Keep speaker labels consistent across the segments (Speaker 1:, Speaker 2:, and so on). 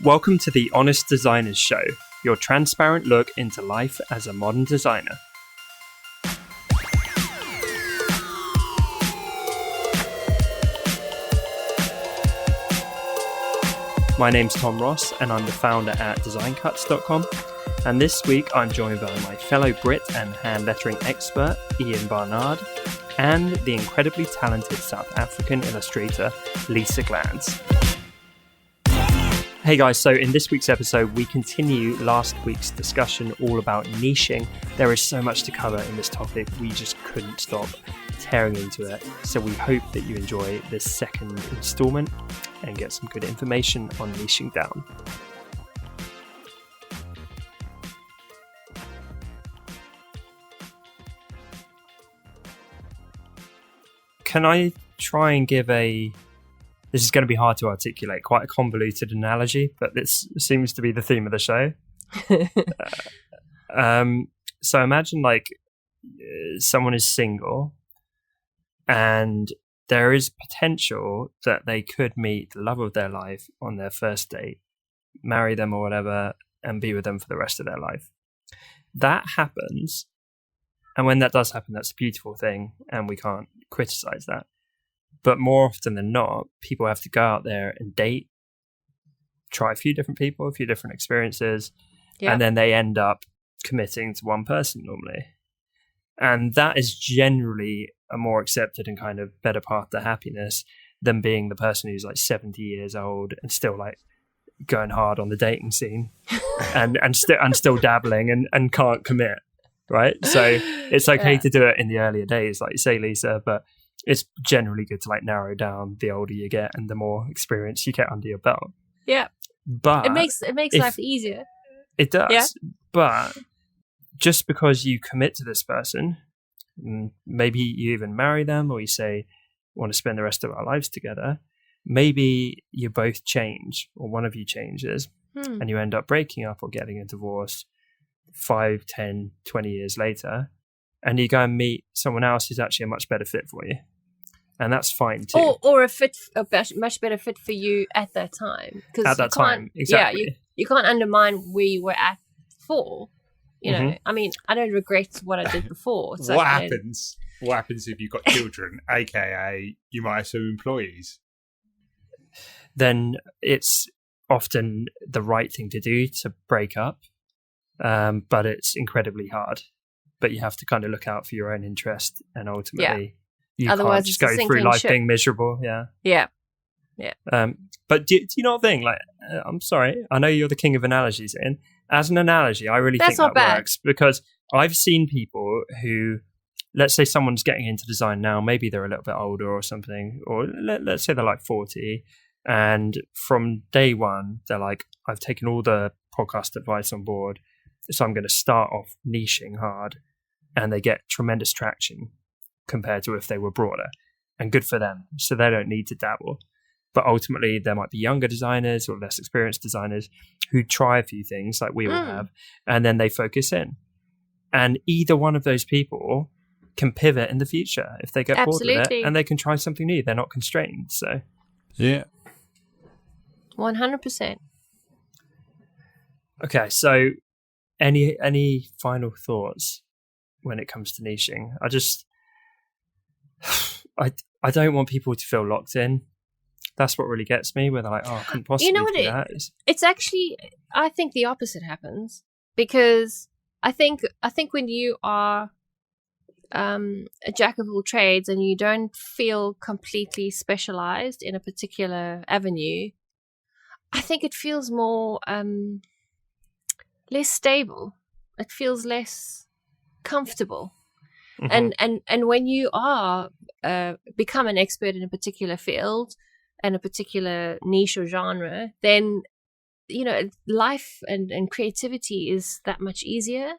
Speaker 1: Welcome to the Honest Designers Show, your transparent look into life as a modern designer. My name's Tom Ross, and I'm the founder at designcuts.com. And this week, I'm joined by my fellow Brit and hand lettering expert, Ian Barnard, and the incredibly talented South African illustrator, Lisa Glanz. Hey guys, so in this week's episode, we continue last week's discussion all about niching. There is so much to cover in this topic, we just couldn't stop tearing into it. So we hope that you enjoy this second installment and get some good information on niching down. Can I try and give this is going to be hard to articulate, quite a convoluted analogy, but this seems to be the theme of the show. So imagine someone is single and there is potential that they could meet the love of their life on their first date, marry them or whatever, and be with them for the rest of their life. That happens. And when that does happen, that's a beautiful thing, and we can't criticize that. But more often than not, people have to go out there and date, try a few different people, a few different experiences, and then they end up committing to one person normally. And that is generally a more accepted and kind of better path to happiness than being the person who's 70 years old and still going hard on the dating scene and still dabbling and can't commit. Right. So it's okay to do it in the earlier days, like you say, Lisa, but it's generally good to narrow down the older you get and the more experience you get under your belt.
Speaker 2: Yeah.
Speaker 1: But
Speaker 2: it makes life easier.
Speaker 1: It does.
Speaker 2: Yeah.
Speaker 1: But just because you commit to this person, maybe you even marry them, or you say, want to spend the rest of our lives together, maybe you both change, or one of you changes, and you end up breaking up or getting a divorce 5, 10, 20 years later, and you go and meet someone else who's actually a much better fit for you. And that's fine too.
Speaker 2: Or a much better fit for you at that time.
Speaker 1: At that time, exactly.
Speaker 2: Yeah, you can't undermine where you were at before. You know, I mean, I don't regret what I did before. It's
Speaker 3: what happens if you've got children, aka you might have some employees?
Speaker 1: Then it's often the right thing to do to break up, but it's incredibly hard. But you have to kind of look out for your own interest, and ultimately you
Speaker 2: Otherwise
Speaker 1: can't just go through life being miserable.
Speaker 2: Yeah.
Speaker 1: But do you not think, I'm sorry, I know you're the king of analogies, Ian. As an analogy, I really think that works, because I've seen people who, let's say someone's getting into design now, maybe they're a little bit older or something, or let's say they're 40, and from day one, they're like, I've taken all the podcast advice on board, so I'm going to start off niching hard, and they get tremendous traction compared to if they were broader, and good for them. So they don't need to dabble. But ultimately, there might be younger designers or less experienced designers who try a few things like we all have, and then they focus in. And either one of those people can pivot in the future if they get bored with it, and they can try something new. They're not constrained. So,
Speaker 3: yeah,
Speaker 2: 100%.
Speaker 1: Okay, so any final thoughts when it comes to niching? I don't want people to feel locked in. That's what really gets me, where they're like, I couldn't possibly do that.
Speaker 2: It's actually, I think the opposite happens, because I think when you are a jack of all trades and you don't feel completely specialized in a particular avenue, I think it feels more less stable. It feels less comfortable. And when you are become an expert in a particular field and a particular niche or genre, then life and creativity is that much easier,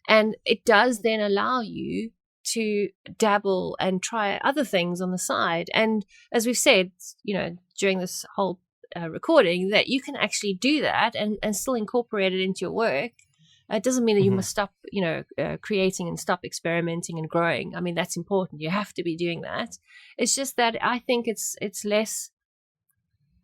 Speaker 2: and it does then allow you to dabble and try other things on the side. And as we've said, during this whole recording, that you can actually do that and still incorporate it into your work. It doesn't mean that you must stop, creating and stop experimenting and growing. I mean, that's important. You have to be doing that. It's just that I think it's less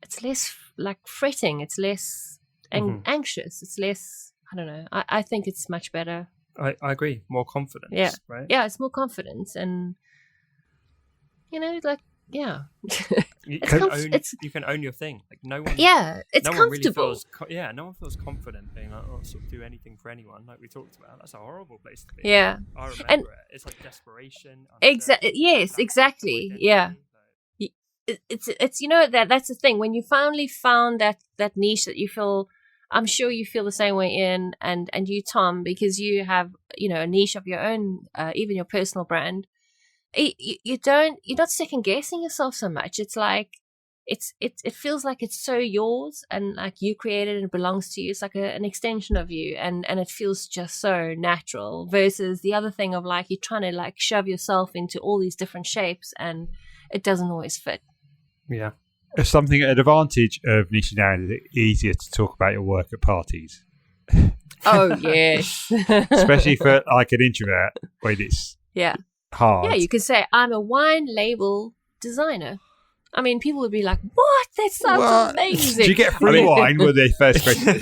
Speaker 2: it's less like fretting. It's less anxious. It's less. I don't know. I think it's much better.
Speaker 1: I agree. More confidence.
Speaker 2: Yeah.
Speaker 1: Right.
Speaker 2: Yeah, it's more confidence, and like
Speaker 1: You
Speaker 2: It's
Speaker 1: can,
Speaker 2: comf-
Speaker 1: own,
Speaker 2: it's-
Speaker 1: you can own your thing. Like no one.
Speaker 2: it's
Speaker 1: no one really
Speaker 2: comfortable.
Speaker 1: no one feels confident being like, sort of do anything for anyone, like we talked about. That's a horrible place to be.
Speaker 2: Yeah.
Speaker 1: I remember
Speaker 2: And-
Speaker 1: it. It's like desperation.
Speaker 2: Exactly.
Speaker 1: uncertainty,
Speaker 2: Yes.
Speaker 1: lack of
Speaker 2: Exactly.
Speaker 1: identity,
Speaker 2: Yeah.
Speaker 1: like-
Speaker 2: It's that's the thing. When you finally found that niche that you feel, I'm sure you feel the same way in, and you, Tom, because you have a niche of your own, even your personal brand. You're not second guessing yourself so much. It's like it feels like it's so yours, and like you created and it belongs to you. It's like an extension of you, and it feels just so natural. Versus the other thing of like you're trying to like shove yourself into all these different shapes, and it doesn't always fit.
Speaker 1: Yeah.
Speaker 3: An advantage of niching down is it's easier to talk about your work at parties.
Speaker 2: Oh yes,
Speaker 3: Especially for like an introvert when it's
Speaker 2: yeah.
Speaker 3: hard.
Speaker 2: Yeah, you can say, I'm a wine label designer. I mean, people would be like, what? That sounds
Speaker 3: What?
Speaker 2: amazing.
Speaker 3: Do you get free wine? Were the first question.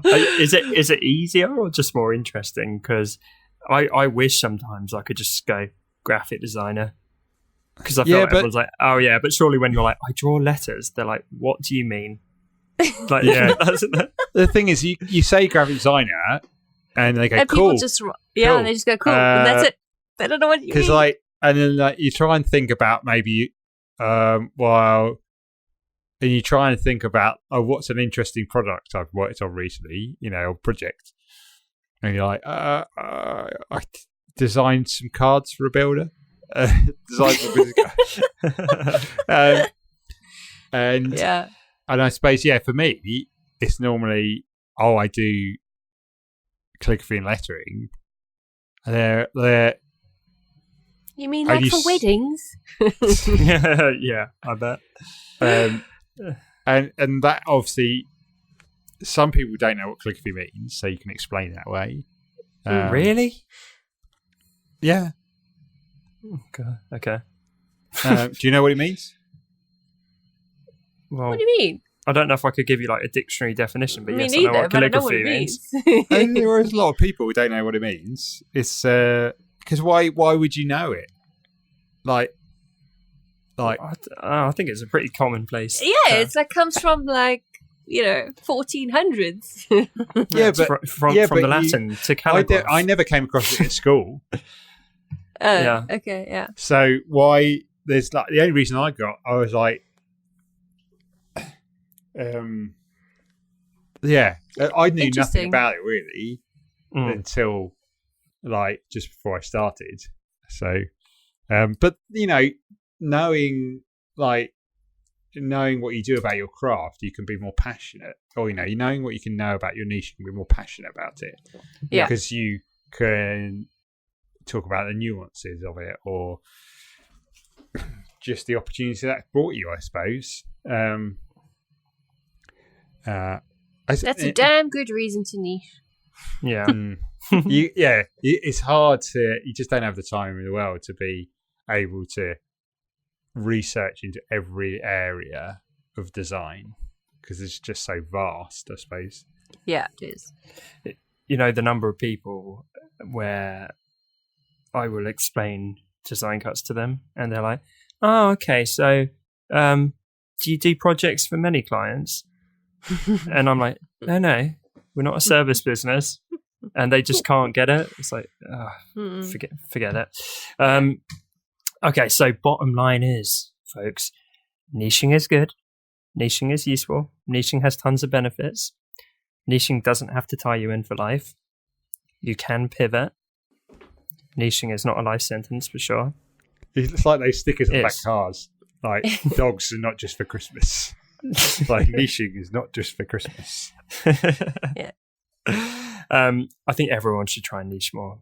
Speaker 1: Is it easier or just more interesting? Because I wish sometimes I could just go graphic designer. Because I feel like everyone's like, oh yeah, but surely when you're like, I draw letters, they're like, what do you mean? Like,
Speaker 3: Yeah.
Speaker 1: that's-
Speaker 3: The thing is, you say graphic designer, and they go,
Speaker 2: and
Speaker 3: cool.
Speaker 2: people just, cool. They just go, cool. And that's it. They don't know what you mean.
Speaker 3: Because and then you try and think about maybe, and you try and think about, what's an interesting product I've worked on recently, or project. And you're like, I designed some cards for a builder. Designed some business cards. And I suppose, for me, it's normally, I do calligraphy and lettering. They're
Speaker 2: you mean like for weddings?
Speaker 1: yeah, I bet.
Speaker 3: And that obviously, some people don't know what calligraphy means, so you can explain that way.
Speaker 1: Really?
Speaker 3: Yeah.
Speaker 1: Okay.
Speaker 3: Do you know what it means?
Speaker 1: Well,
Speaker 2: What do you mean?
Speaker 1: I don't know if I could give you like a dictionary definition, but
Speaker 2: Me
Speaker 1: yes, I know
Speaker 2: neither,
Speaker 1: what
Speaker 2: but I know what
Speaker 1: calligraphy
Speaker 2: it
Speaker 1: means.
Speaker 2: means.
Speaker 3: And there is a lot of people who don't know what it means. It's because why would you know it? Like
Speaker 1: I think it's a pretty commonplace.
Speaker 2: Yeah, it's like comes from like 1400s.
Speaker 3: yeah,
Speaker 1: It's
Speaker 3: but
Speaker 1: from
Speaker 3: but
Speaker 1: the Latin to calligraph.
Speaker 3: I never came across it at school.
Speaker 1: Yeah.
Speaker 2: Okay, yeah.
Speaker 3: So why there's like the only reason I was like, I knew nothing about it really until like just before I started. So, but knowing what you do about your craft, you can be more passionate. Or knowing what you can know about your niche, you can be more passionate about it.
Speaker 2: Yeah,
Speaker 3: because you can talk about the nuances of it, or just the opportunity that brought you, I suppose.
Speaker 2: that's a damn good reason to niche.
Speaker 1: Yeah.
Speaker 3: It's hard to. You just don't have the time in the world to be able to research into every area of design because it's just so vast, I suppose.
Speaker 2: Yeah, it is.
Speaker 1: The number of people where I will explain design cuts to them, and they're like, "Oh, okay. So, do you do projects for many clients?" And I'm like, "No, we're not a service business," and they just can't get it. It's like, forget it. Okay, so bottom line is, folks, niching is good. Niching is useful. Niching has tons of benefits. Niching doesn't have to tie you in for life. You can pivot. Niching is not a life sentence for sure.
Speaker 3: It's like those stickers on back cars. Like, dogs are not just for Christmas. Like, niching is not just for Christmas.
Speaker 2: Yeah.
Speaker 1: I think everyone should try and niche more.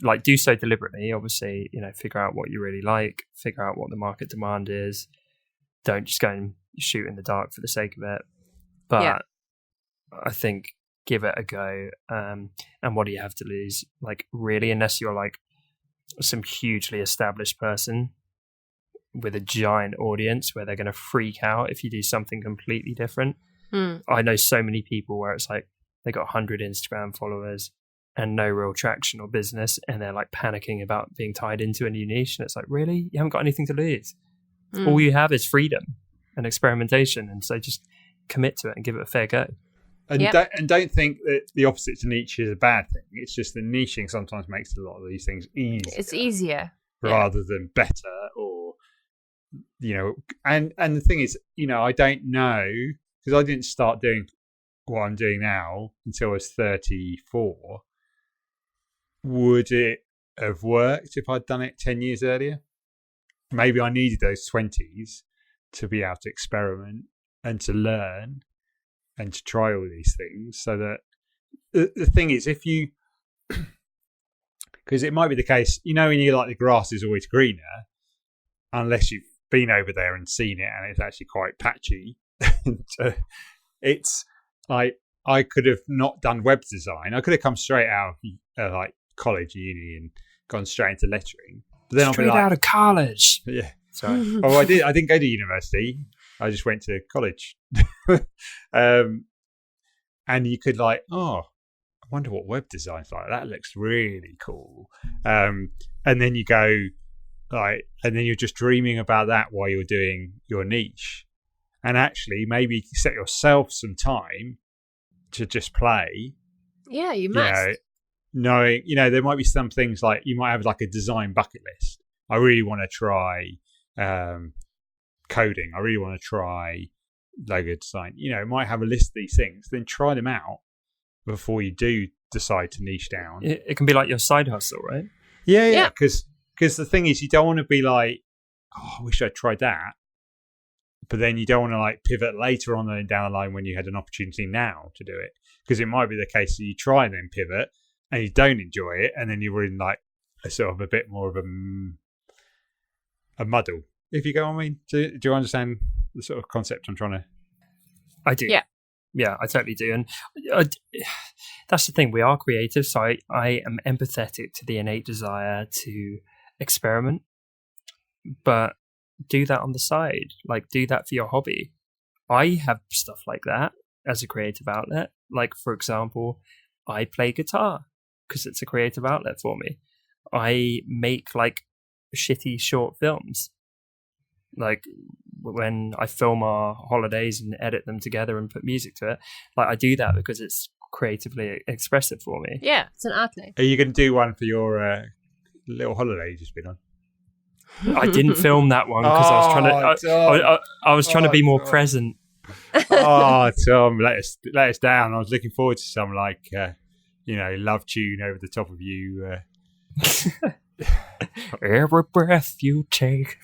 Speaker 1: Like, do so deliberately. Obviously, figure out what you really like. Figure out what the market demand is. Don't just go and shoot in the dark for the sake of it. But I think give it a go. And what do you have to lose? Like, really, unless you're like some hugely established person, with a giant audience where they're going to freak out if you do something completely different. I know so many people where it's like they got 100 Instagram followers and no real traction or business, and they're like panicking about being tied into a new niche. And it's like, really? You haven't got anything to lose. All you have is freedom and experimentation. And so just commit to it and give it a fair go.
Speaker 3: And, don't think that the opposite to niche is a bad thing. It's just the niching sometimes makes a lot of these things easier.
Speaker 2: It's easier.
Speaker 3: Rather than better, or, and the thing is, I don't know, because I didn't start doing what I'm doing now until I was 34. Would it have worked if I'd done it 10 years earlier? Maybe I needed those 20s to be able to experiment and to learn and to try all these things. So that the thing is, if you, because it might be the case, when you're like the grass is always greener, unless you've been over there and seen it and it's actually quite patchy. So it's like, I could have not done web design. I could have come straight out of like college, uni, and gone straight into lettering. But then
Speaker 1: straight out of college.
Speaker 3: Yeah. Sorry. Oh, I didn't go to university. I just went to college. And you could like, I wonder what web design's like. That looks really cool. And then you go like, and then you're just dreaming about that while you're doing your niche. And actually, maybe set yourself some time to just play.
Speaker 2: Yeah, you must.
Speaker 3: Knowing, there might be some things like you might have like a design bucket list. I really want to try coding. I really want to try logo design. It might have a list of these things. Then try them out before you do decide to niche down.
Speaker 1: It can be like your side hustle, right?
Speaker 3: Yeah. Because the thing is, you don't want to be like, I wish I'd tried that. But then you don't want to like pivot later on down the line when you had an opportunity now to do it. Because it might be the case that you try and then pivot and you don't enjoy it, and then you're in like a sort of a bit more of a muddle. If you go on, do you understand the sort of concept I'm trying to?
Speaker 1: I do. Yeah, I totally do. And that's the thing. We are creative, so I am empathetic to the innate desire to experiment, but do that on the side. Like, do that for your hobby. I have stuff like that as a creative outlet. Like, for example, I play guitar because it's a creative outlet for me. I make like shitty short films. Like when I film our holidays and edit them together and put music to it, like I do that because it's creatively expressive for me.
Speaker 2: Yeah, it's an outlet.
Speaker 3: Are you going to do one for your little holiday you just been on?
Speaker 1: I didn't film that one because I was trying to. I was trying to be more present.
Speaker 3: Oh, Tom, let us down. I was looking forward to some like love tune over the top of you.
Speaker 1: Every breath you take.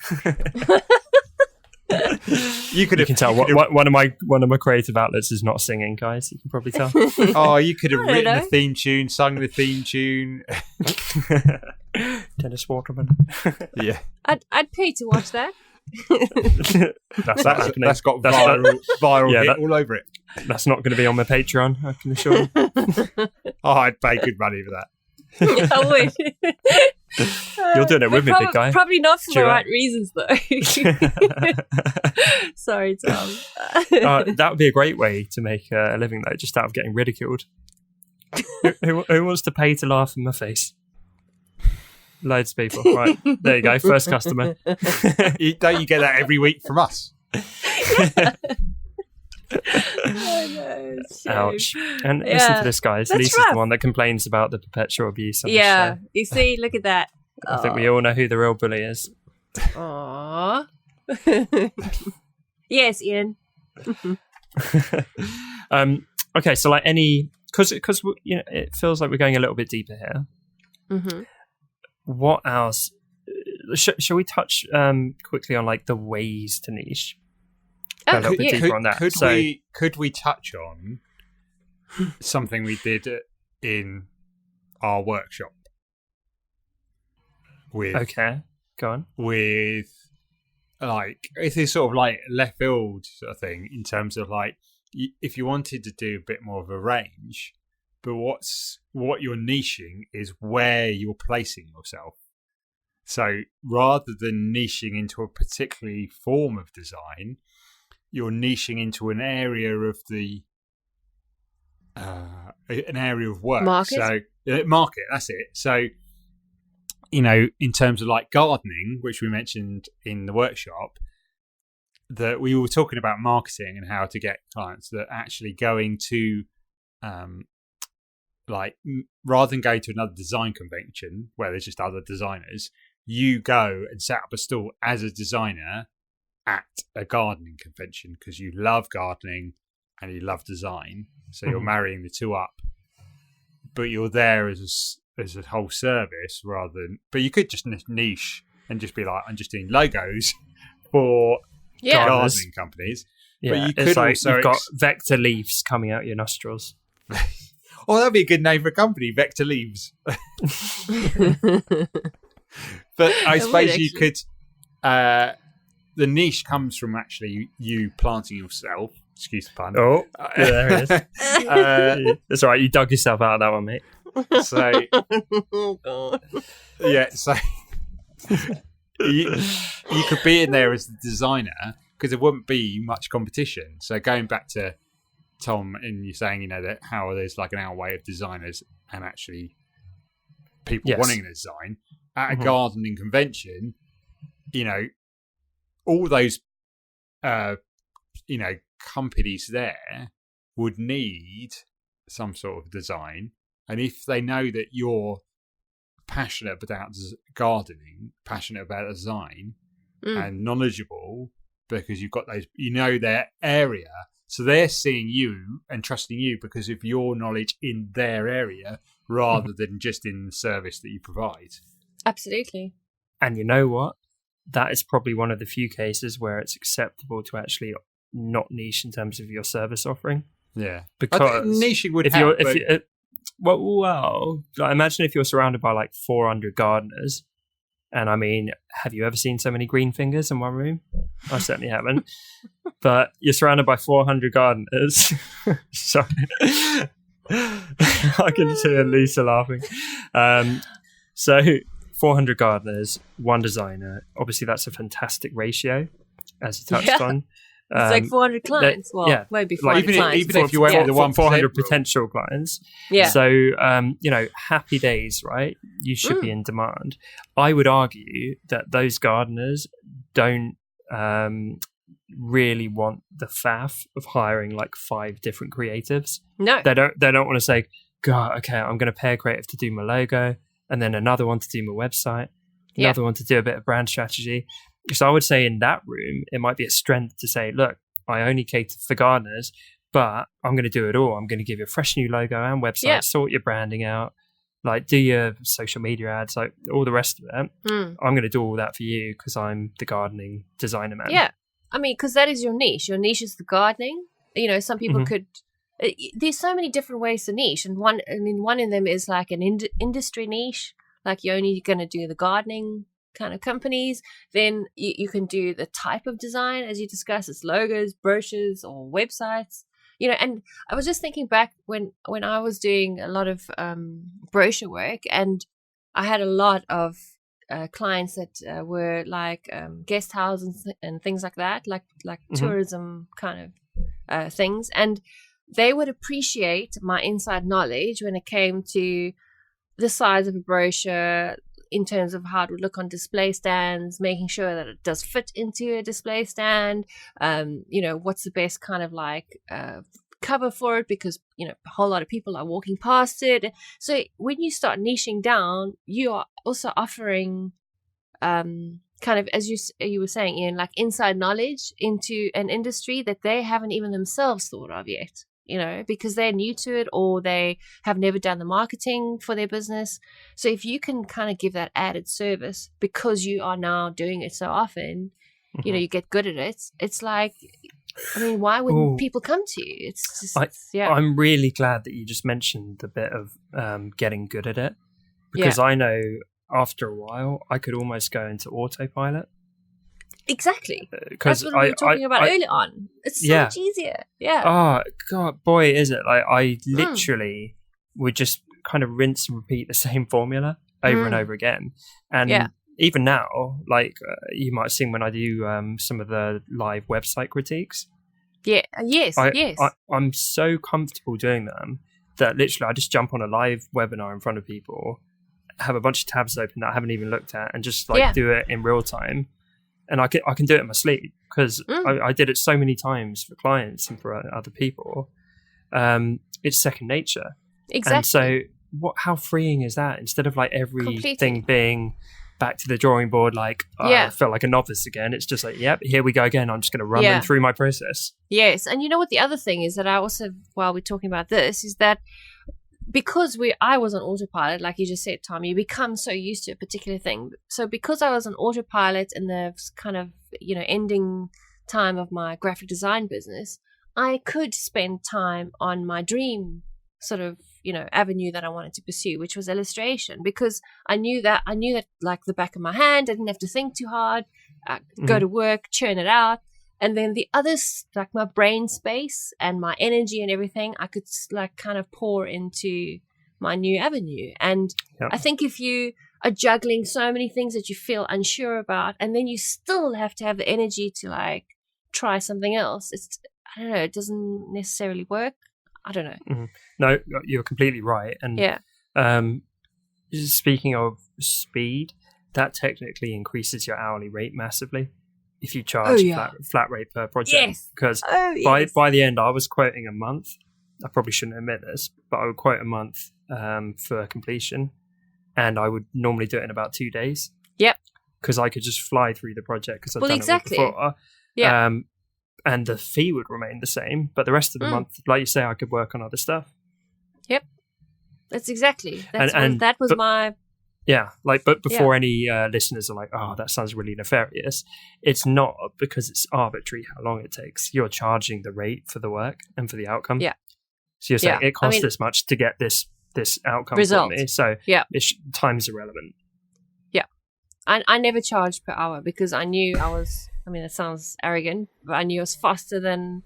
Speaker 3: You can
Speaker 1: tell one of my creative outlets is not singing, guys. You can probably tell.
Speaker 3: Oh, you could have written the theme tune, sung the theme tune.
Speaker 1: Dennis Waterman.
Speaker 3: Yeah,
Speaker 2: I'd pay to watch that.
Speaker 3: that's got viral hit all over it.
Speaker 1: That's not going to be on my Patreon, I can assure you.
Speaker 3: Oh, I'd pay good money for that.
Speaker 2: I would.
Speaker 1: You're doing it with me, big guy.
Speaker 2: Probably not for the right reasons, though. Sorry, Tom.
Speaker 1: That would be a great way to make a living, though, just out of getting ridiculed. Who wants to pay to laugh in my face? Loads of people. Right, there you go. First customer.
Speaker 3: Don't you get that every week from us?
Speaker 2: Yeah. Oh, no,
Speaker 1: ouch. And listen to this, guys. Lisa's the one that complains about the perpetual abuse on the show.
Speaker 2: You see, look at that.
Speaker 1: I think we all know who the real bully is.
Speaker 2: Aww. Yes, Ian.
Speaker 1: Okay, so like because it feels like we're going a little bit deeper here.
Speaker 2: Mm-hmm.
Speaker 1: What else? Shall we touch quickly on like the ways to niche? A little bit deeper on that.
Speaker 3: Could we touch on something we did in our workshop?
Speaker 1: Okay, go on.
Speaker 3: With like, it's this sort of like left field sort of thing in terms of like, if you wanted to do a bit more of a range, but what you're niching is where you're placing yourself. So rather than niching into a particular form of design, you're niching into an area of work.
Speaker 2: Market?
Speaker 3: So market, that's it. So, in terms of like gardening, which we mentioned in the workshop, that we were talking about marketing and how to get clients that actually going to rather than going to another design convention where there's just other designers, you go and set up a stall as a designer at a gardening convention because you love gardening and you love design. So you're marrying the two up, but you're there as a whole service rather than. But you could just niche and just be like, I'm just doing logos for gardening companies.
Speaker 1: Yeah,
Speaker 3: but you
Speaker 1: it's
Speaker 3: could
Speaker 1: like
Speaker 3: also
Speaker 1: you've got vector leaves coming out your nostrils.
Speaker 3: Oh, that'd be a good name for a company, Vector Leaves. But I suppose you could. The niche comes from actually you planting yourself. Excuse the pun.
Speaker 1: Oh, there it is. That's all right. You dug yourself out of that one, mate.
Speaker 3: So, so you could be in there as the designer because there wouldn't be much competition. So going back to Tom, and you're saying, that how there's like an our way of designers and actually people wanting a design at a gardening convention, all those, companies there would need some sort of design. And if they know that you're passionate about gardening, passionate about design, and knowledgeable because you've got those, their area. So they're seeing you and trusting you because of your knowledge in their area rather than just in the service that you provide.
Speaker 2: Absolutely.
Speaker 1: And you know what? That is probably one of the few cases where it's acceptable to actually not niche in terms of your service offering.
Speaker 3: Yeah.
Speaker 1: Because
Speaker 3: niching would
Speaker 1: help. Imagine if you're surrounded by like 400 gardeners. And I mean, have you ever seen so many green fingers in one room? I certainly haven't. But you're surrounded by 400 gardeners. Sorry. I can hear Lisa laughing. So 400 gardeners, one designer. Obviously, that's a fantastic ratio, as you touched on.
Speaker 2: It's like 400 clients. Maybe 400 clients.
Speaker 3: Even if you went with the
Speaker 1: 400 potential clients.
Speaker 2: Yeah.
Speaker 1: So, happy days, right? You should be in demand. I would argue that those gardeners don't really want the faff of hiring like 5 different creatives.
Speaker 2: No.
Speaker 1: They don't want to say, God, okay, I'm going to pay a creative to do my logo, and then another one to do my website, another one to do a bit of brand strategy. So I would say in that room, it might be a strength to say, look, I only cater for gardeners, but I'm going to do it all. I'm going to give you a fresh new logo and website, sort your branding out, like do your social media ads, like all the rest of it. I'm going to do all that for you because I'm the gardening designer man.
Speaker 2: Yeah. I mean, because that is your niche. Your niche is the gardening. Some people could... there's so many different ways to niche. And one of them is like an industry niche. Like you're only going to do the gardening kind of companies. Then you can do the type of design as you discussed, it's logos, brochures, or websites. And I was just thinking back when I was doing a lot of brochure work, and I had a lot of clients that were like guest houses and things like that, like tourism kind of things, and they would appreciate my inside knowledge when it came to the size of a brochure, in terms of how it would look on display stands, making sure that it does fit into a display stand, what's the best kind of like cover for it, because a whole lot of people are walking past it. So when you start niching down, you are also offering kind of, as you were saying, Ian, like inside knowledge into an industry that they haven't even themselves thought of yet. Because they're new to it, or they have never done the marketing for their business. So if you can kind of give that added service because you are now doing it so often, you get good at it. It's like, why wouldn't people come to you? It's just,
Speaker 1: I'm really glad that you just mentioned the bit of getting good at it, because I know after a while I could almost go into autopilot.
Speaker 2: Exactly. That's what we were talking about earlier on. It's so much easier. Yeah.
Speaker 1: Oh, God, boy, is it. Like, I literally would just kind of rinse and repeat the same formula over and over again. And even now, like you might have seen when I do some of the live website critiques.
Speaker 2: Yeah. Yes. Yes.
Speaker 1: I'm so comfortable doing them that literally I just jump on a live webinar in front of people, have a bunch of tabs open that I haven't even looked at, and just like do it in real time. And I can do it in my sleep because I did it so many times for clients and for other people. It's second nature.
Speaker 2: Exactly.
Speaker 1: And so how freeing is that? Instead of like everything
Speaker 2: Completely.
Speaker 1: being back to the drawing board, like I felt like a novice again. It's just like, yep, here we go again. I'm just going to run them through my process.
Speaker 2: Yes. And you know what the other thing is that I also, while we're talking about this, is that because I was on autopilot, like you just said, Tom, you become so used to a particular thing. So because I was on autopilot in the kind of, ending time of my graphic design business, I could spend time on my dream sort of, avenue that I wanted to pursue, which was illustration, because I knew that like the back of my hand. I didn't have to think too hard, go to work, churn it out. And then the others, like my brain space and my energy and everything, I could like kind of pour into my new avenue. And I think if you are juggling so many things that you feel unsure about, and then you still have to have the energy to like try something else, I don't know, it doesn't necessarily work. I don't know.
Speaker 1: Mm-hmm. No, you're completely right. And speaking of speed, that technically increases your hourly rate massively if you charge flat rate per project.
Speaker 2: Yes.
Speaker 1: Because by the end, I was quoting a month. I probably shouldn't admit this, but I would quote a month for completion, and I would normally do it in about 2 days.
Speaker 2: Yep.
Speaker 1: Because I could just fly through the project because I've done it before.
Speaker 2: Yeah.
Speaker 1: And the fee would remain the same, but the rest of the month, like you say, I could work on other stuff.
Speaker 2: Yep, that's exactly.
Speaker 1: Yeah, like, but before any listeners are like, oh, that sounds really nefarious, it's not, because it's arbitrary how long it takes. You're charging the rate for the work and for the outcome.
Speaker 2: Yeah.
Speaker 1: So you're saying it costs this much to get this outcome
Speaker 2: result
Speaker 1: for me. So time's irrelevant.
Speaker 2: Yeah. I never charged per hour because I knew I was, it sounds arrogant, but I knew I was faster than,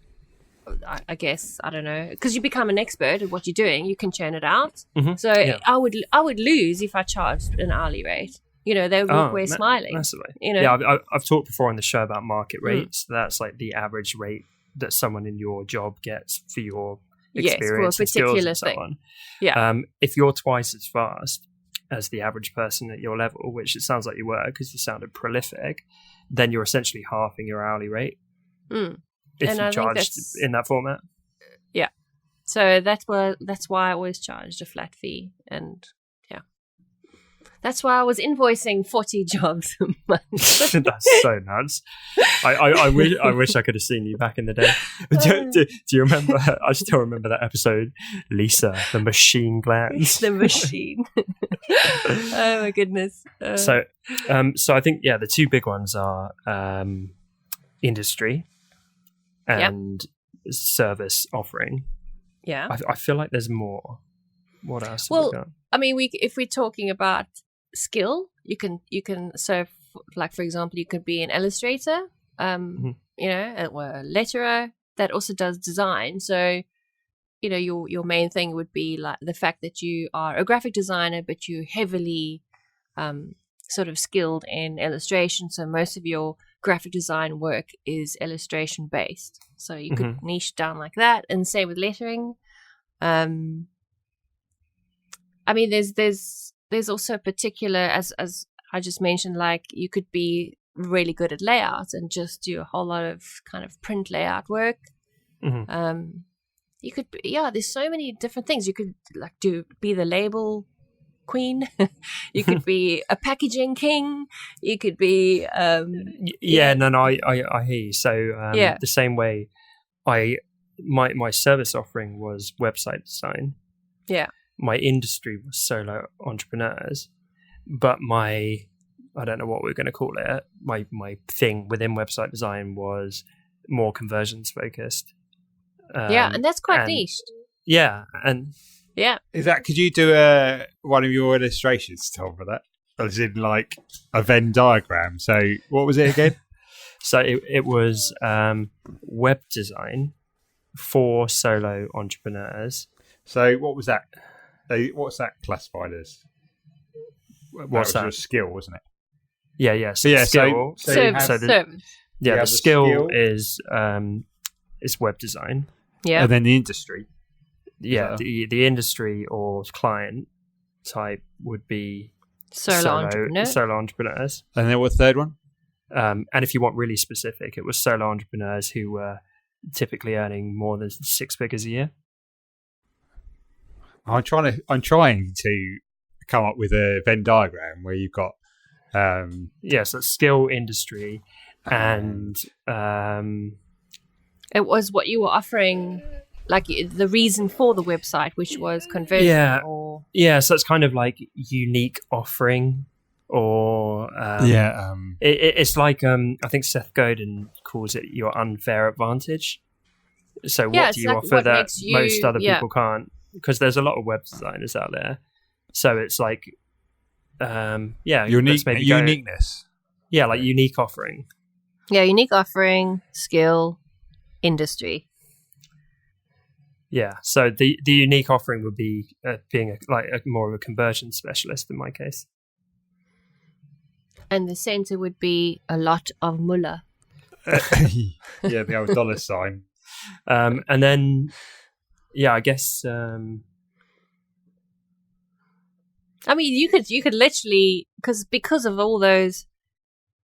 Speaker 2: I guess, I don't know, because you become an expert at what you're doing, you can churn it out.
Speaker 1: Mm-hmm.
Speaker 2: So I would lose if I charged an hourly rate. They would walk away smiling.
Speaker 1: Massively. Yeah, I've talked before on the show about market rates. That's like the average rate that someone in your job gets for your experience and skills and so on.
Speaker 2: Yeah.
Speaker 1: If you're twice as fast as the average person at your level, which it sounds like you were because you sounded prolific, then you're essentially halving your hourly rate if you charged in that format.
Speaker 2: Yeah. So that's why I always charged a flat fee, and that's why I was invoicing 40 jobs a month.
Speaker 1: That's so nuts. I wish I could have seen you back in the day. Do you remember? I still remember that episode, Lisa, the machine glands.
Speaker 2: The machine. Oh my goodness.
Speaker 1: So I think the two big ones are industry and service offering.
Speaker 2: Yeah.
Speaker 1: I feel like there's more. What else?
Speaker 2: Well, if we're talking about skill, you can for example, you could be an illustrator, or a letterer that also does design. So, your main thing would be like the fact that you are a graphic designer, but you're heavily sort of skilled in illustration. So most of your graphic design work is illustration based. So you could niche down like that. And same with lettering. There's also particular, as I just mentioned, like you could be really good at layout and just do a whole lot of kind of print layout work. You could there's so many different things. You could be the label queen. You could be a packaging king. You could be
Speaker 1: I hear you. So the same way my service offering was website design.
Speaker 2: Yeah.
Speaker 1: My industry was solo entrepreneurs, but I don't know what we're going to call it. My thing within website design was more conversions focused.
Speaker 2: And that's quite niche.
Speaker 1: Yeah, and
Speaker 3: is that? Could you do one of your illustrations, Tom, for that? As in like a Venn diagram. So what was it again?
Speaker 1: So it was web design for solo entrepreneurs.
Speaker 3: So what was that? What's that classified as?
Speaker 1: What's that?
Speaker 3: Your skill, wasn't it?
Speaker 1: Yeah. So
Speaker 3: Yeah,
Speaker 1: skill.
Speaker 3: so you have-
Speaker 2: Service.
Speaker 1: Yeah,
Speaker 3: You
Speaker 1: the
Speaker 3: have the
Speaker 1: skill
Speaker 3: skill.
Speaker 1: is web design.
Speaker 2: Yeah.
Speaker 3: And then the industry.
Speaker 1: Yeah,
Speaker 3: So-
Speaker 1: the industry or client type would be
Speaker 2: Solo entrepreneur.
Speaker 1: solo entrepreneurs.
Speaker 3: And then what's the third one?
Speaker 1: And if you want really specific, it was solo entrepreneurs who were typically earning more than 6 figures a year.
Speaker 3: I'm trying to come up with a Venn diagram where you've got
Speaker 1: So skill, industry, and
Speaker 2: It was what you were offering, like the reason for the website, which was conversion.
Speaker 1: Yeah.
Speaker 2: Or
Speaker 1: so it's kind of like unique offering, or it's like I think Seth Godin calls it your unfair advantage. So what
Speaker 2: it's
Speaker 1: do you
Speaker 2: like
Speaker 1: offer
Speaker 2: what
Speaker 1: that
Speaker 2: makes you-
Speaker 1: most other
Speaker 2: yeah.
Speaker 1: people can't? Because there's a lot of web designers out there. So it's like, let's maybe go-
Speaker 3: uniqueness.
Speaker 1: yeah, like unique offering.
Speaker 2: yeah, unique offering, skill, industry.
Speaker 1: Yeah, so the unique offering would be being more of a conversion specialist in my case.
Speaker 2: And the center would be a lot of mullah.
Speaker 3: Yeah, the old dollar sign.
Speaker 1: And then, I guess.
Speaker 2: I mean, you could literally, because of all those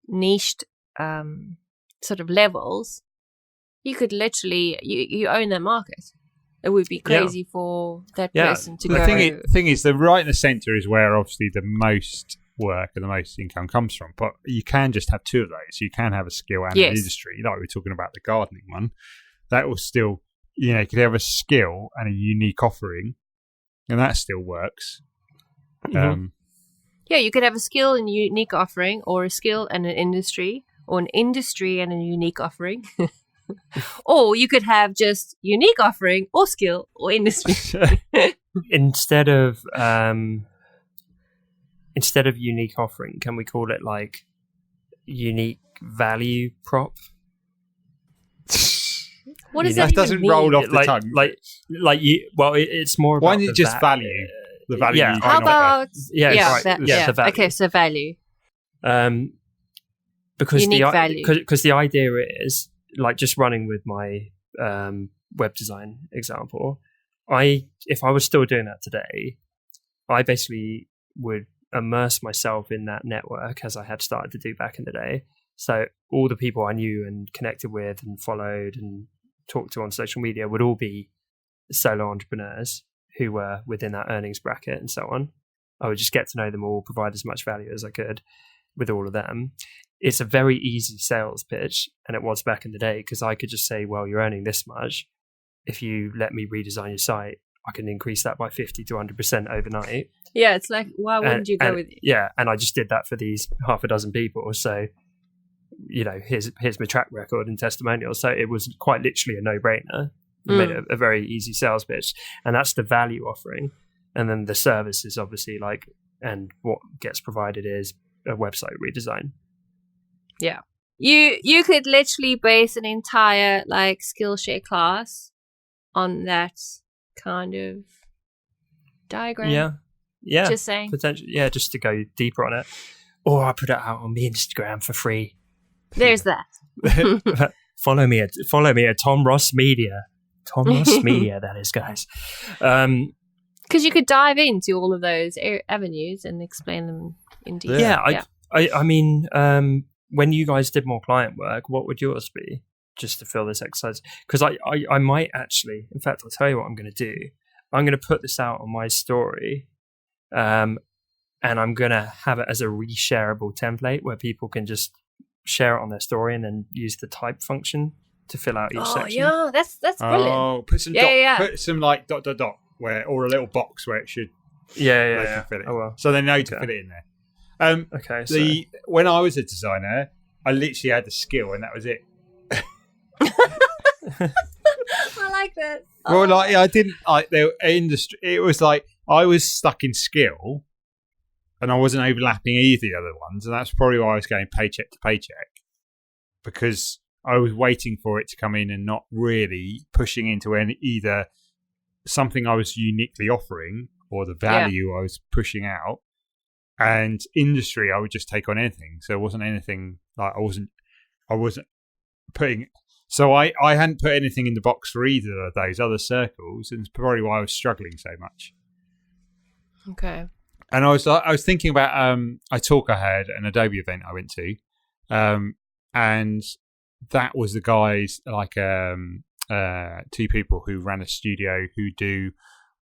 Speaker 2: niched sort of levels, you could literally you own that market. It would be crazy for that
Speaker 1: Yeah.
Speaker 2: person to
Speaker 3: The
Speaker 2: go.
Speaker 3: thing is, the right in the centre is where obviously the most work and the most income comes from. But you can just have two of those. You can have a skill and
Speaker 2: Yes.
Speaker 3: an industry, like we were talking about the gardening one. That will still, you could have a skill and a unique offering, and that still works.
Speaker 1: Mhm.
Speaker 2: Yeah, you could have a skill and a unique offering, or a skill and an industry, or an industry and a unique offering. Or you could have just unique offering or skill or industry.
Speaker 1: Instead of unique offering, can we call it like unique value prop?
Speaker 2: What does
Speaker 1: That
Speaker 2: that even
Speaker 3: doesn't
Speaker 2: mean?
Speaker 3: roll off the tongue.
Speaker 1: It's more about
Speaker 3: Why don't you just
Speaker 1: va-
Speaker 3: value the value?
Speaker 1: yeah.
Speaker 3: you
Speaker 2: How
Speaker 3: can offer?
Speaker 2: about
Speaker 1: right. The value.
Speaker 2: Okay, so value.
Speaker 1: Because
Speaker 2: Unique value.
Speaker 1: because the idea is, like, just running with my web design example, if I was still doing that today, I basically would immerse myself in that network as I had started to do back in the day. So all the people I knew and connected with and followed and talked to on social media would all be solo entrepreneurs who were within that earnings bracket and so on. I would just get to know them all, provide as much value as I could with all of them. It's a very easy sales pitch, and it was back in the day, because I could just say, well, you're earning this much. If you let me redesign your site, I can increase that by 50 to 100% overnight.
Speaker 2: Yeah, it's like, why wouldn't you go with it?
Speaker 1: Yeah, and I just did that for these half a dozen people. So, here's my track record and testimonial. So it was quite literally a no-brainer. We made a very easy sales pitch, and that's the value offering. And then the service is obviously and what gets provided is a website redesign.
Speaker 2: Yeah. You could literally base an entire Skillshare class on that kind of diagram.
Speaker 1: Yeah.
Speaker 2: Just saying.
Speaker 1: Potentially, yeah, just to go deeper on it. Or I put it out on the Instagram for free.
Speaker 2: There's that.
Speaker 1: Follow me at Tom Ross Media. Tom Ross Media, that is, guys.
Speaker 2: Because you could dive into all of those avenues and explain them in detail.
Speaker 1: Yeah, I mean, when you guys did more client work, what would yours be, just to fill this exercise? Because I might actually, in fact, I'll tell you what I'm going to do. I'm going to put this out on my story, and I'm going to have it as a reshareable template where people can just share it on their story and then use the type function to fill out each section.
Speaker 2: Yeah, that's brilliant.
Speaker 3: Oh, put some put some dot where, or a little box where it should
Speaker 1: Yeah.
Speaker 3: fit it.
Speaker 1: Oh, well.
Speaker 3: So they know to fit it in there.
Speaker 1: Okay.
Speaker 3: When I was a designer, I literally had the skill, and that was it.
Speaker 2: I like that.
Speaker 3: Well, I didn't like the industry. It was like I was stuck in skill, and I wasn't overlapping either of the other ones, and that's probably why I was going paycheck to paycheck, because I was waiting for it to come in and not really pushing into either something I was uniquely offering or the value I was pushing out. And industry, I would just take on anything. So it wasn't anything like I wasn't putting. So I hadn't put anything in the box for either of those other circles, and it's probably why I was struggling so much.
Speaker 2: Okay.
Speaker 3: And I was thinking about a talk I had, an Adobe event I went to, and that was the guys like two people who ran a studio who do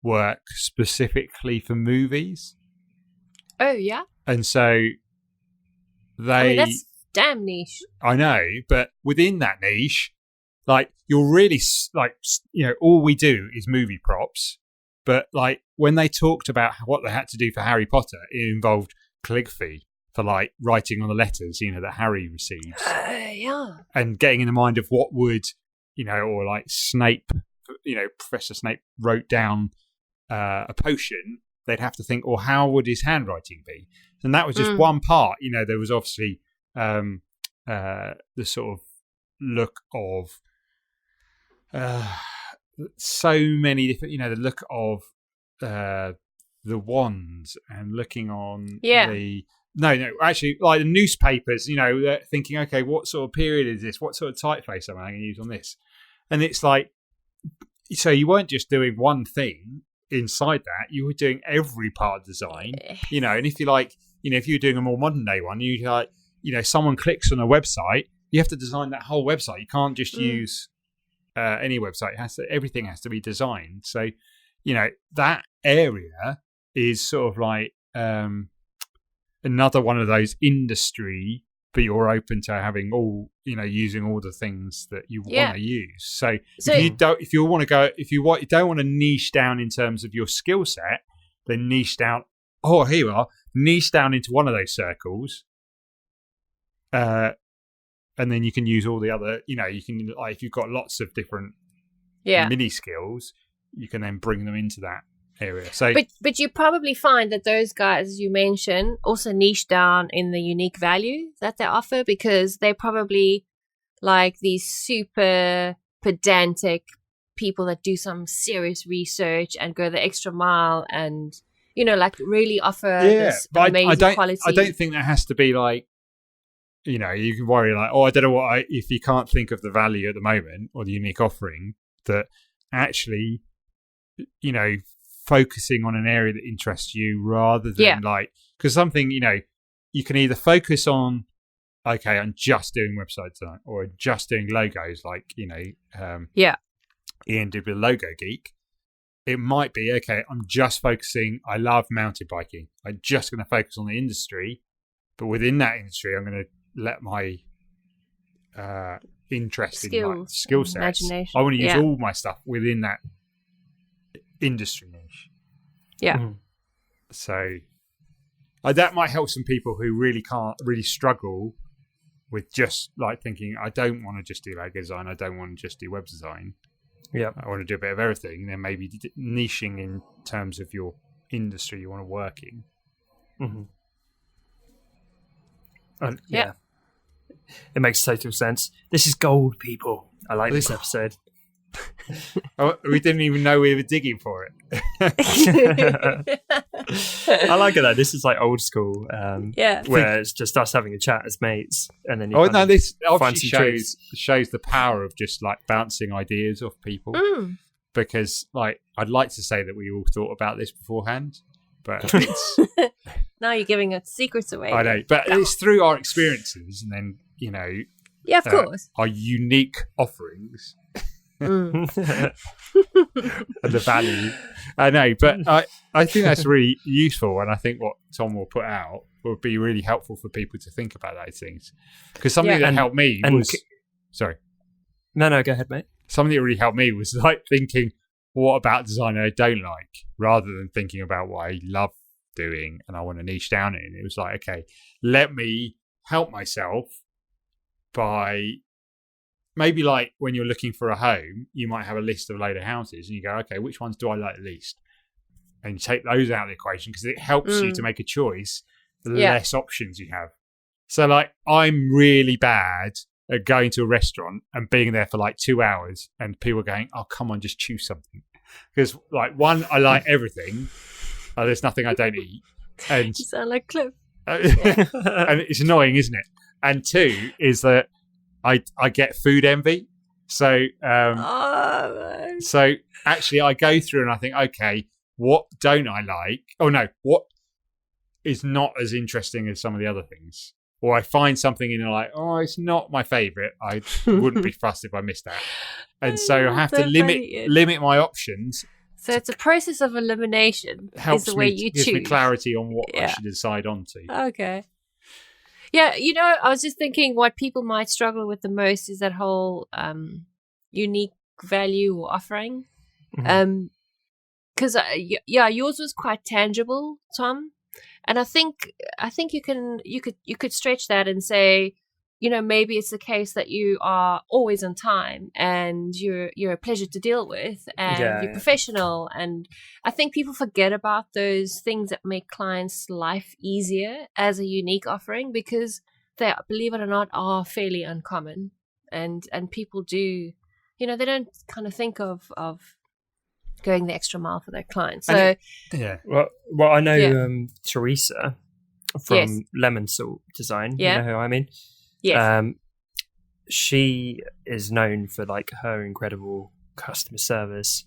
Speaker 3: work specifically for movies.
Speaker 2: Oh yeah.
Speaker 3: And so
Speaker 2: that's damn niche.
Speaker 3: I know, but within that niche, like you're really like, all we do is movie props. But like when they talked about what they had to do for Harry Potter, it involved calligraphy for like writing on the letters, that Harry receives.
Speaker 2: Yeah.
Speaker 3: And getting in the mind of what would, or like Snape, Professor Snape wrote down a potion. They'd have to think, or how would his handwriting be? And that was just one part. There was obviously the sort of look of so many different, the look of the wands and looking on the... No, actually, like the newspapers, they're thinking, okay, what sort of period is this? What sort of typeface am I going to use on this? And it's like, so you weren't just doing one thing inside that, you were doing every part of design, and if you like, if you're doing a more modern day one, you like, someone clicks on a website, you have to design that whole website. You can't just use any website. Everything has to be designed. So, that area is sort of like another one of those industry, but you're open to having all, using all the things that you want to use. So if you don't want to niche down in terms of your skill set, then niche down. Oh, here you are. Niche down into one of those circles. And then you can use all the other, you can, like, if you've got lots of different mini skills, you can then bring them into that area. So,
Speaker 2: but you probably find that those guys, as you mentioned, also niche down in the unique value that they offer, because they're probably like these super pedantic people that do some serious research and go the extra mile and, like really offer this amazing quality.
Speaker 3: I don't think that has to be like, you can worry like, I don't know if you can't think of the value at the moment or the unique offering, that actually, focusing on an area that interests you rather than like, because something, you can either focus on, okay, I'm just doing website design or just doing logos, like, Ian did with Logo Geek. It might be, okay, I'm just focusing, I love mountain biking. I'm just going to focus on the industry, but within that industry, I'm going to let my interest in my skill sets. I want to use all my stuff within that industry niche.
Speaker 2: Yeah.
Speaker 3: So that might help some people who really struggle with just like thinking, I don't want to just do logo design. I don't want to just do web design.
Speaker 1: Yeah.
Speaker 3: I want to do a bit of everything. Then maybe niching in terms of your industry you want to work in.
Speaker 1: Yeah. It makes total sense. This is gold, people. I like this episode.
Speaker 3: We didn't even know we were digging for it.
Speaker 1: I like it though. This is like old school, where it's just us having a chat as mates, and then
Speaker 3: this obviously shows the power of just like bouncing ideas off people. Because like I'd like to say that we all thought about this beforehand, but it's
Speaker 2: now you're giving us secrets away.
Speaker 3: I know, but it's through our experiences, and then
Speaker 2: of course,
Speaker 3: our unique offerings. And the value, I know, but I think that's really useful, and I think what Tom will put out would be really helpful for people to think about those things. Because something that helped me was sorry,
Speaker 1: no, go ahead, mate.
Speaker 3: Something that really helped me was like thinking, what about design I don't like, rather than thinking about what I love doing and I want to niche down in. It was like, okay, let me help myself by. Maybe like when you're looking for a home, you might have a list of a load of houses and you go, okay, which ones do I like the least? And you take those out of the equation because it helps you to make a choice, the less options you have. So like I'm really bad at going to a restaurant and being there for like 2 hours and people going, oh, come on, just choose something. Because like one, I like everything. There's nothing I don't eat. And
Speaker 2: You sound like Cliff.
Speaker 3: and it's annoying, isn't it? And 2 is that I get food envy. So so actually I go through and I think, okay, what don't I like? Oh no, what is not as interesting as some of the other things? Or I find something and you're like, oh, it's not my favourite. I wouldn't be fussed if I missed that. And so I have to limit my options.
Speaker 2: So it's a process of elimination.
Speaker 3: Helps
Speaker 2: is the way
Speaker 3: me,
Speaker 2: you
Speaker 3: gives
Speaker 2: choose.
Speaker 3: me clarity on what I should decide on to.
Speaker 2: Okay. Yeah, I was just thinking what people might struggle with the most is that whole unique value or offering. Because yours was quite tangible, Tom. And I think you could stretch that and say, maybe it's the case that you are always on time and you're a pleasure to deal with and you're professional. And I think people forget about those things that make clients' life easier as a unique offering because they, believe it or not, are fairly uncommon. And people do, they don't kind of think of going the extra mile for their clients. So
Speaker 1: well, I know Teresa from Lemon Salt Design.
Speaker 2: Yeah.
Speaker 1: You know who I mean?
Speaker 2: Yes.
Speaker 1: She is known for like her incredible customer service,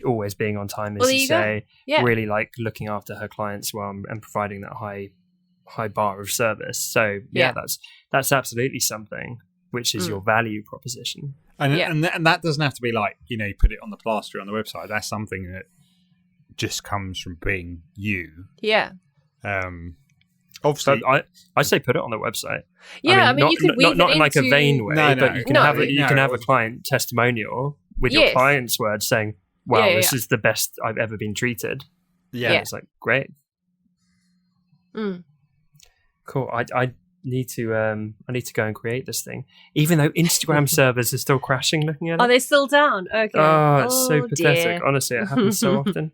Speaker 1: always being on time, as you say.
Speaker 2: Yeah.
Speaker 1: Really like looking after her clients well and providing that high bar of service. So that's absolutely something which is your value proposition.
Speaker 3: And that doesn't have to be like, you put it on the plaster on the website. That's something that just comes from being you.
Speaker 2: Yeah.
Speaker 1: Obviously, I say put it on the website.
Speaker 2: Yeah, I mean you could weave
Speaker 1: not
Speaker 2: it
Speaker 1: in like a
Speaker 2: into...
Speaker 1: vain way, but you can have a client testimonial with your client's words saying, "Wow, this is the best I've ever been treated." Yeah, it's like great. Cool. I need to go and create this thing, even though Instagram servers are still crashing. Looking at it,
Speaker 2: they still down? Okay.
Speaker 1: Oh, it's so pathetic.
Speaker 2: Dear.
Speaker 1: Honestly, it happens so often.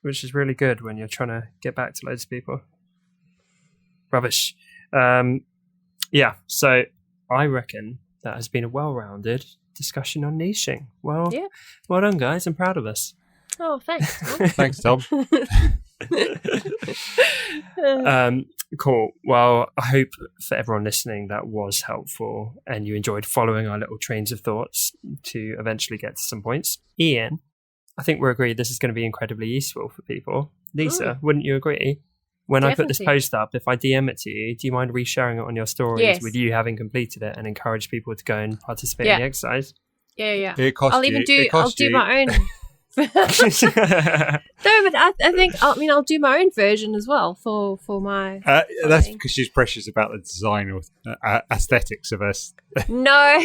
Speaker 1: Which is really good when you're trying to get back to loads of people. Rubbish. So I reckon that has been a well-rounded discussion on niching. Well done, guys. I'm proud of us.
Speaker 2: Oh, thanks, Tom.
Speaker 3: Thanks, Tom.
Speaker 1: Cool. Well, I hope for everyone listening that was helpful and you enjoyed following our little trains of thoughts to eventually get to some points. Ian, I think we're agreed this is going to be incredibly useful for people. Lisa, wouldn't you agree? When
Speaker 2: Definitely.
Speaker 1: I put this post up, if I DM it to you, do you mind resharing it on your stories with you having completed it and encourage people to go and participate in the exercise?
Speaker 2: Yeah.
Speaker 3: I'll
Speaker 2: do my own. No, but I think I'll do my own version as well for my.
Speaker 3: That's because she's precious about the design or aesthetics of us. No.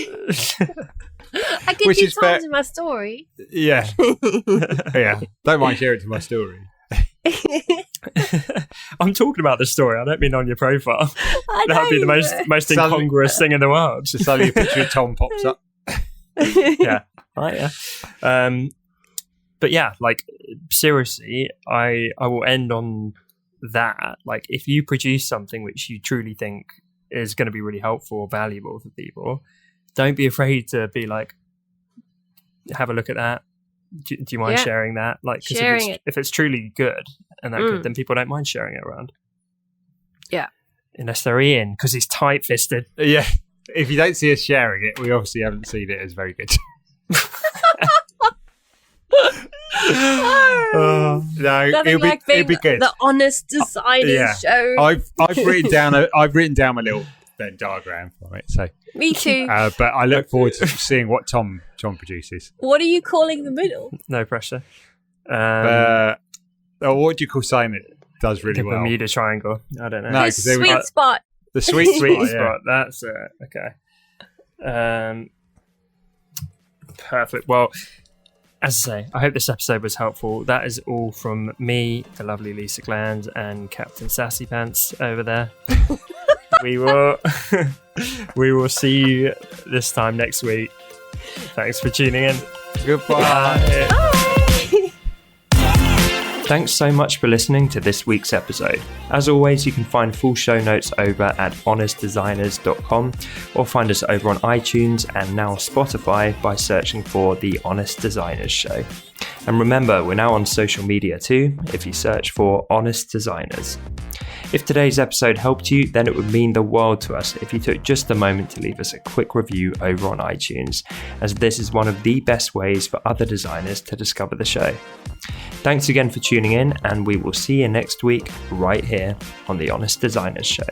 Speaker 2: I could do times in my story.
Speaker 3: Yeah. Don't mind sharing it to my story.
Speaker 1: I'm talking about the story. I don't mean on your profile. That would be the most incongruous thing in the world.
Speaker 3: Just suddenly a picture of Tom pops up.
Speaker 1: Yeah. But yeah, like seriously, I will end on that. Like if you produce something which you truly think is going to be really helpful or valuable for people, don't be afraid to be like, have a look at that. Do you mind sharing that? Like, because if it's truly good and that good, then people don't mind sharing it around.
Speaker 2: Yeah.
Speaker 1: Unless they're Ian, because he's tight-fisted.
Speaker 3: Yeah. If you don't see us sharing it, we obviously haven't seen it as very good. No, it'll be good.
Speaker 2: The honest designer show.
Speaker 3: I've written down my little Venn diagram for it. So
Speaker 2: me too.
Speaker 3: But I look forward to seeing what Tom produces.
Speaker 2: What are you calling the middle?
Speaker 1: No pressure.
Speaker 3: What do you call something that does really well?
Speaker 1: The Bermuda Triangle. I don't know.
Speaker 2: No, the sweet spot.
Speaker 3: The sweet
Speaker 1: spot. That's it. Okay. Perfect. Well, as I say, I hope this episode was helpful. That is all from me, the lovely Lisa Gland, and Captain Sassy Pants over there. We will see you this time next week. Thanks for tuning in.
Speaker 3: Goodbye.
Speaker 2: Bye.
Speaker 1: Thanks so much for listening to this week's episode. As always, you can find full show notes over at honestdesigners.com or find us over on iTunes and now Spotify by searching for The Honest Designers Show. And remember, we're now on social media too, if you search for Honest Designers. If today's episode helped you, then it would mean the world to us if you took just a moment to leave us a quick review over on iTunes, as this is one of the best ways for other designers to discover the show. Thanks again for tuning in, and we will see you next week right here on the Honest Designers Show.